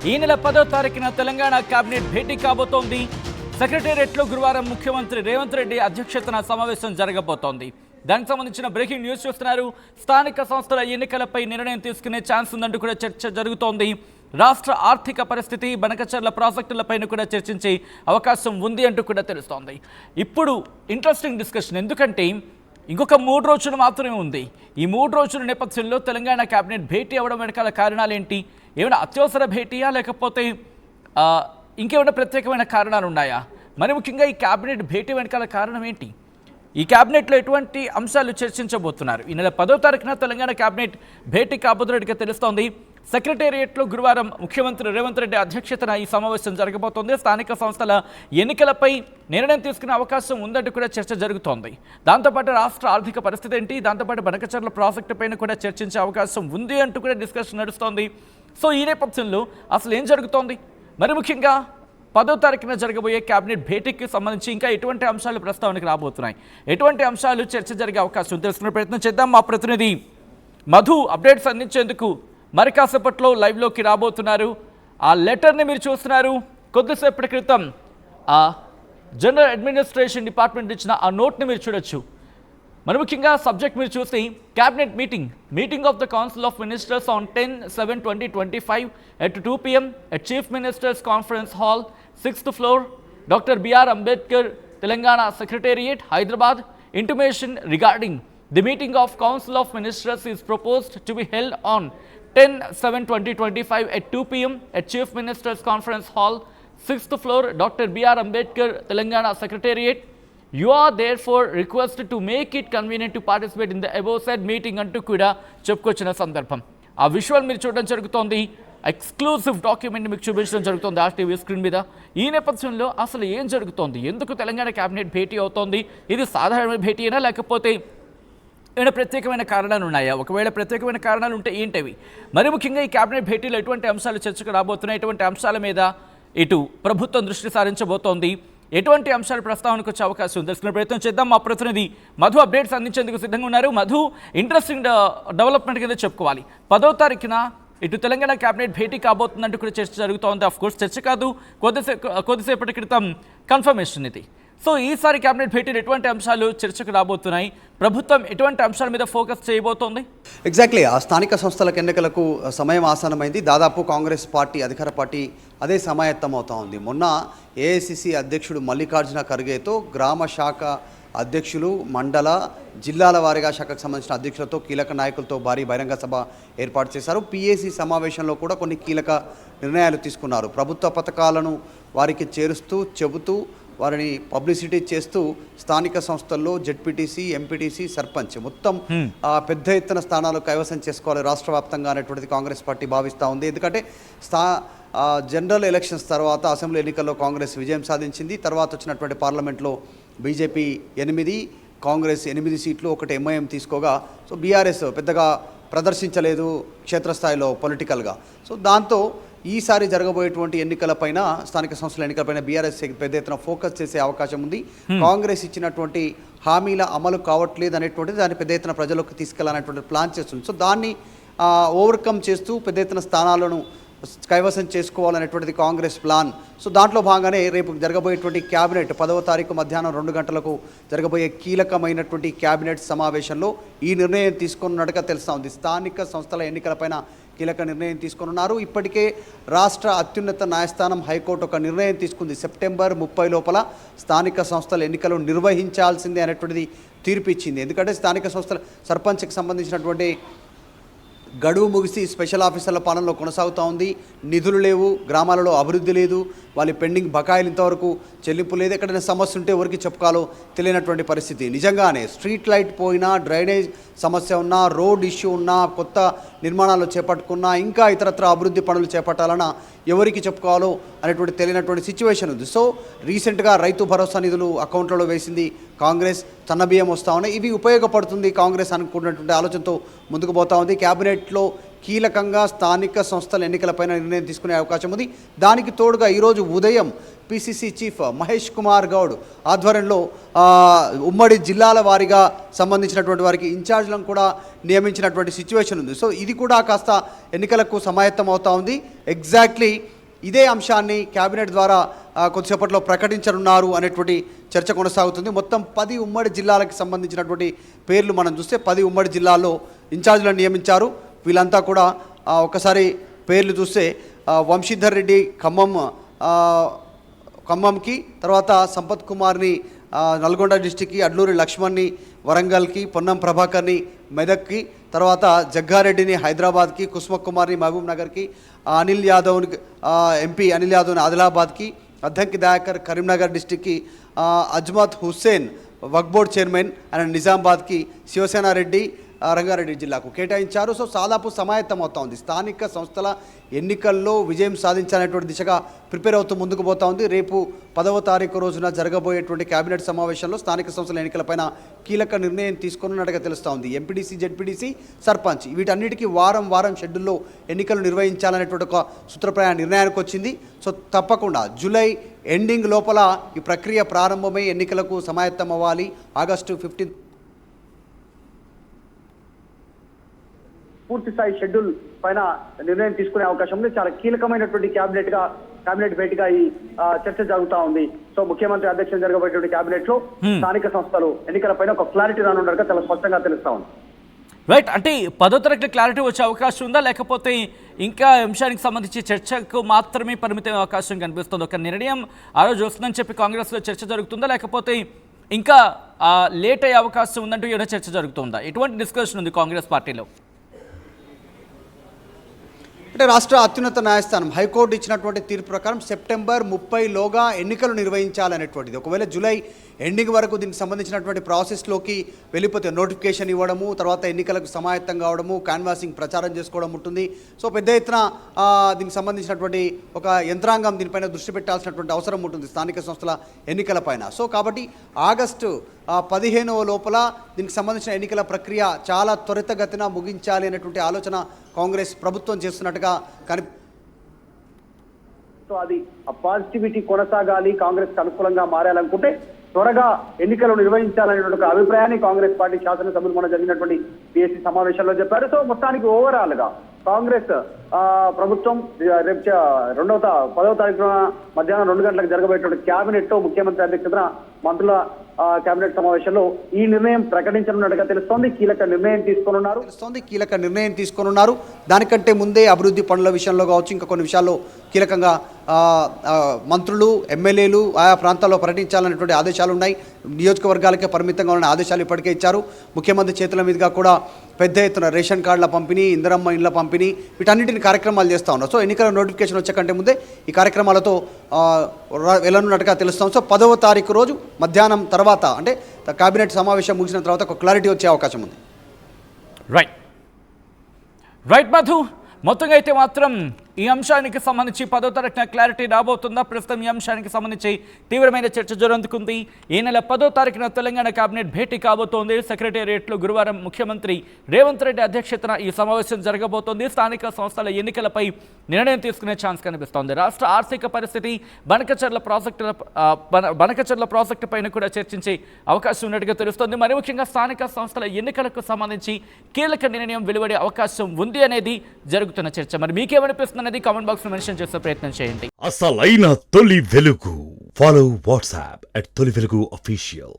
ఈ నెల 10వ తారీఖున తెలంగాణ కేబినెట్ భేటీ కాబోతోంది. సెక్రటేరియట్లో గురువారం ముఖ్యమంత్రి రేవంత్ రెడ్డి అధ్యక్షతన సమావేశం జరగబోతోంది. దానికి సంబంధించిన బ్రేకింగ్ న్యూస్ చూస్తున్నారు. స్థానిక సంస్థల ఎన్నికలపై నిర్ణయం తీసుకునే ఛాన్స్ ఉందంటూ కూడా చర్చ జరుగుతోంది. రాష్ట్ర ఆర్థిక పరిస్థితి, బనకచర్ల ప్రాజెక్టులపైన కూడా చర్చించే అవకాశం ఉంది అంటూ కూడా తెలుస్తోంది. ఇప్పుడు ఇంట్రెస్టింగ్ డిస్కషన్, ఎందుకంటే ఇంకొక 3 రోజులు మాత్రమే ఉంది. ఈ 3 రోజుల నేపథ్యంలో తెలంగాణ కేబినెట్ భేటీ అవ్వడం వెనకాల కారణాలు ఏంటి? ఏమైనా అత్యవసర భేటీయా, లేకపోతే ఇంకేమైనా ప్రత్యేకమైన కారణాలు ఉన్నాయా? మరి ముఖ్యంగా ఈ కేబినెట్ భేటీ వెనకాల కారణం ఏంటి? ఈ కేబినెట్లో ఎటువంటి అంశాలు చర్చించబోతున్నారు? ఈ నెల 10వ తారీఖున తెలంగాణ కేబినెట్ భేటీ కాబోతున్నట్టుగా తెలుస్తోంది. సెక్రటేరియట్లో గురువారం ముఖ్యమంత్రి రేవంత్ రెడ్డి అధ్యక్షతన ఈ సమావేశం జరగబోతోంది. స్థానిక సంస్థల ఎన్నికలపై నిర్ణయం తీసుకునే అవకాశం ఉందంటూ కూడా చర్చ జరుగుతోంది. దాంతోపాటు రాష్ట్ర ఆర్థిక పరిస్థితి ఏంటి, దాంతోపాటు బనకచర్ల ప్రాజెక్టు పైన కూడా చర్చించే అవకాశం ఉంది అంటూ కూడా డిస్కషన్ నడుస్తోంది. సో ఈ నేపథ్యంలో అసలు ఏం జరుగుతోంది? మరి ముఖ్యంగా 10వ తారీఖున జరగబోయే కేబినెట్ భేటీకి సంబంధించి ఇంకా ఎటువంటి అంశాలు ప్రస్తావనకు రాబోతున్నాయి, ఎటువంటి అంశాలు చర్చ జరిగే అవకాశం తెలుసుకునే ప్రయత్నం చేద్దాం. మా ప్రతినిధి మధు అప్డేట్స్ అందించేందుకు మరి కాసేపట్లో లైవ్లోకి రాబోతున్నారు. ఆ లెటర్ని మీరు చూస్తున్నారు. కొద్దిసేపటి క్రితం ఆ జనరల్ అడ్మినిస్ట్రేషన్ డిపార్ట్మెంట్ ఇచ్చిన ఆ నోట్ని మీరు చూడొచ్చు. మరి ముఖ్యంగా సబ్జెక్ట్ మీరు చూసి cabinet meeting of the council of ministers on 10/7/2025 at 2 p.m. at Chief Minister's Conference Hall, 6th floor, Dr. B.R. Ambedkar, Telangana Secretariat, Hyderabad. Intimation regarding the meeting of Council of Ministers is proposed to be held on 10/7/2025 at 2 p.m. at Chief Minister's Conference Hall, 6th floor, Dr. B.R. Ambedkar, Telangana Secretariat. You are therefore requested to make it convenient to participate in the above said meeting అంటూ కూడా చెప్పుకొచ్చిన సందర్భం. ఆ visual మీరు చూడడం జరుగుతోంది. Exclusive document మీకు చూపించడం జరుగుతుంది RTV స్క్రీన్ మీద. ఈ నేపథ్యంలో అసలు ఏం జరుగుతోంది, ఎందుకు తెలంగాణ కేబినెట్ భేటీ అవుతోంది? ఇది సాధారణ భేటీ అయినా, లేకపోతే ఏమైనా ప్రత్యేకమైన కారణాలు ఉన్నాయా? ఒకవేళ ప్రత్యేకమైన కారణాలు ఉంటే ఏంటవి? మరి ముఖ్యంగా ఈ కేబినెట్ భేటీలో ఎటువంటి అంశాలు చర్చకు రాబోతున్నాయి, ఎటువంటి అంశాల మీద ఇటు ప్రభుత్వం దృష్టి సారించబోతోంది, ఎటువంటి అంశాలు ప్రస్తావనకు వచ్చే అవకాశం తెలుసుకునే ప్రయత్నం చేద్దాం. మా ప్రతినిధి మధు అప్డేట్స్ అందించేందుకు సిద్ధంగా ఉన్నారు. మధు, ఇంట్రెస్టింగ్ డెవలప్మెంట్ కింద చెప్పుకోవాలి. 10వ తారీఖున ఇటు తెలంగాణ కేబినెట్ భేటీ కాబోతుందంటూ కూడా చర్చ జరుగుతోంది. ఆఫ్ కోర్స్ చర్చ కాదు, కొద్దిసేపటి క్రితం కన్ఫర్మేషన్ ఇది. సో ఈసారి కేబినెట్ భేటీలు ఎటువంటి అంశాలు చర్చకు రాబోతున్నాయి? ప్రభుత్వం ఎటువంటి అంశాల మీద ఫోకస్ చేయబోతోంది? ఎగ్జాక్ట్లీ ఆ స్థానిక సంస్థల ఎన్నికలకు సమయం ఆసన్నమైంది. దాదాపు కాంగ్రెస్ పార్టీ, అధికార పార్టీ అదే సమాయత్తం అవుతా ఉంది. మొన్న ఏఐసిసి అధ్యక్షుడు మల్లికార్జున ఖర్గేతో గ్రామ శాఖ అధ్యక్షులు, మండల, జిల్లాల వారీగా శాఖకు సంబంధించిన అధ్యక్షులతో, కీలక నాయకులతో భారీ బహిరంగ సభ ఏర్పాటు చేశారు. పిఏసి సమావేశంలో కూడా కొన్ని కీలక నిర్ణయాలు తీసుకున్నారు. ప్రభుత్వ పథకాలను వారికి చేరుస్తూ, చెబుతూ, వారిని పబ్లిసిటీ చేస్తూ స్థానిక సంస్థల్లో జెడ్పీటీసీ, ఎంపీటీసీ, సర్పంచ్ మొత్తం పెద్ద ఎత్తున స్థానాలు కైవసం చేసుకోవాలి రాష్ట్ర వ్యాప్తంగా అనేటువంటిది కాంగ్రెస్ పార్టీ భావిస్తూ ఉంది. ఎందుకంటే జనరల్ ఎలక్షన్స్ తర్వాత అసెంబ్లీ ఎన్నికల్లో కాంగ్రెస్ విజయం సాధించింది. తర్వాత వచ్చినటువంటి పార్లమెంట్లో బీజేపీ 8, కాంగ్రెస్ 8 సీట్లు, ఒకటి ఎంఐఎం తీసుకోగా, సో బీఆర్ఎస్ పెద్దగా ప్రదర్శించలేదు క్షేత్రస్థాయిలో పొలిటికల్గా. సో దాంతో ఈసారి జరగబోయేటువంటి ఎన్నికలపైన, స్థానిక సంస్థల ఎన్నికలపైన బీఆర్ఎస్ పెద్ద ఎత్తున ఫోకస్ చేసే అవకాశం ఉంది. కాంగ్రెస్ ఇచ్చినటువంటి హామీల అమలు కావట్లేదు అనేటువంటిది దాన్ని పెద్ద ఎత్తున ప్రజలకు తీసుకెళ్లాలనేటువంటి ప్లాన్ చేస్తుంది. సో దాన్ని ఓవర్కమ్ చేస్తూ పెద్ద ఎత్తున స్థానాలను కైవసం చేసుకోవాలనేటువంటిది కాంగ్రెస్ ప్లాన్. సో దాంట్లో భాగంగానే రేపు జరగబోయేటువంటి క్యాబినెట్ 10వ తారీఖు మధ్యాహ్నం 2 గంటలకు జరగబోయే కీలకమైనటువంటి క్యాబినెట్ సమావేశంలో ఈ నిర్ణయం తీసుకున్నట్టుగా తెలుస్తూ ఉంది. స్థానిక సంస్థల ఎన్నికలపైన కీలక నిర్ణయం తీసుకున్నారు. ఇప్పటికే రాష్ట్ర అత్యున్నత న్యాయస్థానం, హైకోర్టు ఒక నిర్ణయం తీసుకుంది. సెప్టెంబర్ 30 లోపల స్థానిక సంస్థల ఎన్నికలు నిర్వహించాల్సిందే అనేటువంటిది తీర్పు ఇచ్చింది. ఎందుకంటే స్థానిక సంస్థల సర్పంచ్కి సంబంధించినటువంటి గడువు ముగిసి స్పెషల్ ఆఫీసర్ల పాలనలో కొనసాగుతూ ఉంది. నిధులు లేవు, గ్రామాలలో అభివృద్ధి లేదు, వాళ్ళ పెండింగ్ బకాయిలు ఇంతవరకు చెల్లింపు లేదు. ఎక్కడైనా సమస్య ఉంటే ఎవరికి చెప్పుకోవాలో తెలియనటువంటి పరిస్థితి. నిజంగానే స్ట్రీట్ లైట్ పోయినా, డ్రైనేజ్ సమస్య ఉన్నా, రోడ్ ఇష్యూ ఉన్నా, కొత్త నిర్మాణాలు చేపట్టుకున్నా, ఇంకా ఇతరత్ర అభివృద్ధి పనులు చేపట్టాలన్నా ఎవరికి చెప్పుకోవాలో అనేటువంటి తెలియనటువంటి సిచ్యువేషన్ ఉంది. సో రీసెంట్గా రైతు భరోసా నిధులు అకౌంట్లలో వేసింది కాంగ్రెస్. సన్నబియ్యం వస్తూ ఉన్నాయి. ఇవి ఉపయోగపడుతుంది కాంగ్రెస్ అనుకున్నటువంటి ఆలోచనతో ముందుకు పోతా ఉంది. క్యాబినెట్లో కీలకంగా స్థానిక సంస్థల ఎన్నికలపైన నిర్ణయం తీసుకునే అవకాశం ఉంది. దానికి తోడుగా ఈరోజు ఉదయం పిసిసి చీఫ్ మహేష్ కుమార్ గౌడ్ ఆధ్వర్యంలో ఉమ్మడి జిల్లాల వారీగా సంబంధించినటువంటి వారికి ఇన్ఛార్జ్లను కూడా నియమించినటువంటి సిచ్యువేషన్ ఉంది. సో ఇది కూడా కాస్త ఎన్నికలకు సమాయత్తం అవుతా ఉంది. ఎగ్జాక్ట్లీ ఇదే అంశాన్ని కేబినెట్ ద్వారా కొద్దిసేపట్లో ప్రకటించనున్నారు అనేటువంటి చర్చ కొనసాగుతుంది. మొత్తం 10 ఉమ్మడి జిల్లాలకు సంబంధించినటువంటి పేర్లు మనం చూస్తే 10 ఉమ్మడి జిల్లాల్లో ఇన్ఛార్జ్లను నియమించారు. వీళ్ళంతా కూడా ఒకసారి పేర్లు చూస్తే వంశీధర్ రెడ్డి ఖమ్మంకి, తర్వాత సంపత్ కుమార్ని నల్గొండ డిస్టిక్కి, అడ్లూరి లక్ష్మణ్ని వరంగల్కి, పొన్నం ప్రభాకర్ని మెదక్కి, తర్వాత జగ్గారెడ్డిని హైదరాబాద్కి, కుస్మత్ కుమార్ని మహబూబ్ నగర్కి, అనిల్ యాదవ్ని ఎంపీ అనిల్ యాదవ్ని ఆదిలాబాద్కి, అద్దంకి దయాకర్ కరీంనగర్ డిస్టిక్కి, అజ్మత్ హుస్సేన్ వక్ఫ్ బోర్డ్ చైర్మన్ అండ్ నిజామాబాద్కి, శివసేన రెడ్డి రంగారెడ్డి జిల్లాకు కేటాయించారు. సో దాదాపు సమాయత్తం అవుతా ఉంది. స్థానిక సంస్థల ఎన్నికల్లో విజయం సాధించాలనేటువంటి దిశగా ప్రిపేర్ అవుతూ ముందుకు పోతా ఉంది. రేపు 10వ తారీఖు రోజున జరగబోయేటువంటి కేబినెట్ సమావేశంలో స్థానిక సంస్థల ఎన్నికలపైన కీలక నిర్ణయం తీసుకున్నట్టుగా తెలుస్తూ ఉంది. ఎంపీడీసీ, జెడ్పీడీసీ, సర్పంచ్ వీటన్నిటికీ వారం షెడ్యూల్లో ఎన్నికలు నిర్వహించాలనేటువంటి ఒక సూత్రప్రాయ నిర్ణయానికి వచ్చింది. సో తప్పకుండా జూలై ఎండింగ్ లోపల ఈ ప్రక్రియ ప్రారంభమై ఎన్నికలకు సమాయత్తం అవ్వాలి. ఆగస్టు 15 పూర్తి స్థాయి షెడ్యూల్ పైన నిర్ణయం తీసుకునే అవకాశం ఉంది. చాలా కీలకమైనటువంటి కేబినెట్ భేటీగా ఈ చర్చ జరుగుతా ఉంది. సో ముఖ్యమంత్రి అధ్యక్షతన జరగబోయేటువంటి కేబినెట్ లో స్థానిక సంస్థలు ఎన్నికలపైన ఒక క్లారిటీ రానుండగా చాలా స్పష్టంగా తెలుస్తా ఉంది. రైట్, అంటే 10వ తరగతి క్లారిటీ వచ్చే అవకాశం ఉందా, లేకపోతే ఇంకా అంశానికి సంబంధించి చర్చకు మాత్రమే పరిమితమైన అవకాశం కనిపిస్తుంది? ఒక నిర్ణయం ఆ రోజు వస్తుందని చెప్పి కాంగ్రెస్లో చర్చ జరుగుతుందా, లేకపోతే ఇంకా లేట్ అయ్యే అవకాశం ఉందంటూ ఏమైనా చర్చ జరుగుతుందా? ఎటువంటి డిస్కషన్ ఉంది కాంగ్రెస్ పార్టీలో? అంటే రాష్ట్ర అత్యున్నత న్యాయస్థానం హైకోర్టు ఇచ్చినటువంటి తీర్పు ప్రకారం సెప్టెంబర్ 30లోగా ఎన్నికలు నిర్వహించాలనేటువంటిది. ఒకవేళ జూలై ఎండింగ్ వరకు దీనికి సంబంధించినటువంటి ప్రాసెస్లోకి వెళ్ళిపోతే నోటిఫికేషన్ ఇవ్వడము, తర్వాత ఎన్నికలకు సమాయత్తం కావడము, క్యాన్వాసింగ్ ప్రచారం చేసుకోవడం ఉంటుంది. సో పెద్ద ఎత్తున దీనికి సంబంధించినటువంటి ఒక యంత్రాంగం దీనిపైన దృష్టి పెట్టాల్సినటువంటి అవసరం ఉంటుంది స్థానిక సంస్థల ఎన్నికలపైన. సో కాబట్టి ఆగస్టు 15వ లోపల దీనికి సంబంధించిన ఎన్నికల ప్రక్రియ చాలా త్వరితగతిన ముగించాలి అనేటువంటి ఆలోచన కాంగ్రెస్ ప్రభుత్వం చేస్తున్నట్టుగా సో అది పాజిటివిటీ కొనసాగాలి, కాంగ్రెస్ అనుకూలంగా మారాలనుకుంటే త్వరగా ఎన్నికలు నిర్వహించాలనేటువంటి ఒక అభిప్రాయాన్ని కాంగ్రెస్ పార్టీ శాసనసభ్యులు మొన్న జరిగినటువంటి పిఎస్సీ సమావేశంలో చెప్పారు. సో మొత్తానికి ఓవరాల్ గా కాంగ్రెస్ ప్రభుత్వం రేపు 10వ తారీఖున మధ్యాహ్నం 2 గంటలకు జరగబోయేటువంటి కేబినెట్ తో ముఖ్యమంత్రి అధ్యక్షతన మంత్రుల కేబినెట్ సమావేశంలో ఈ నిర్ణయం ప్రకటించనున్నట్టుగా తెలుస్తోంది. కీలక నిర్ణయం తీసుకున్నారు. దానికంటే ముందే అభివృద్ధి పనుల విషయంలో కావచ్చు, ఇంకా కొన్ని విషయాల్లో కీలకంగా మంత్రులు, ఎమ్మెల్యేలు ఆయా ప్రాంతాల్లో పర్యటించాలనేటువంటి ఆదేశాలు ఉన్నాయి. నియోజకవర్గాలకే పరిమితంగా ఉన్న ఆదేశాలు ఇప్పటికే ఇచ్చారు. ముఖ్యమంత్రి చేతుల మీదుగా కూడా పెద్ద ఎత్తున రేషన్ కార్డుల పంపిణీ, ఇందిరమ్మ ఇండ్ల పంపిణీ వీటన్నింటిని కార్యక్రమాలు చేస్తూ ఉన్నారు. సో ఎన్నికల నోటిఫికేషన్ వచ్చే కంటే ముందే ఈ కార్యక్రమాలతో వెళ్ళనున్నట్టుగా తెలుస్తాం. సో 10వ తారీఖు రోజు మధ్యాహ్నం తర్వాత అంటే కేబినెట్ సమావేశం ముగిసిన తర్వాత ఒక క్లారిటీ వచ్చే అవకాశం ఉంది. రైట్ మధు, మొత్తంగా అయితే మాత్రం ఈ అంశానికి సంబంధించి 10వ తారీఖున క్లారిటీ రాబోతుందా? ప్రస్తుతం ఈ అంశానికి సంబంధించి తీవ్రమైన చర్చ జరుగుతుంది. ఈ నెల 10వ తారీఖున తెలంగాణ కేబినెట్ భేటీ కాబోతోంది. సెక్రటేరియట్లో గురువారం ముఖ్యమంత్రి రేవంత్ రెడ్డి అధ్యక్షతన ఈ సమావేశం జరగబోతోంది. స్థానిక సంస్థల ఎన్నికలపై నిర్ణయం తీసుకునే ఛాన్స్ కనిపిస్తోంది. రాష్ట్ర ఆర్థిక పరిస్థితి, బనకచర్ల ప్రాజెక్టు పైన కూడా చర్చించే అవకాశం ఉన్నట్టుగా తెలుస్తోంది. మరి ముఖ్యంగా స్థానిక సంస్థల ఎన్నికలకు సంబంధించి కీలక నిర్ణయం వెలువడే అవకాశం ఉంది అనేది జరుగుతున్న చర్చ. మరి మీకేమనిపిస్తుంది అనేది కామెంట్ బాక్స్ లో మెన్షన్ చేసే ప్రయత్నం చేయండి. అసలైన తొలి వెలుగు. ఫాలో వాట్సాప్ @తొలి వెలుగు official.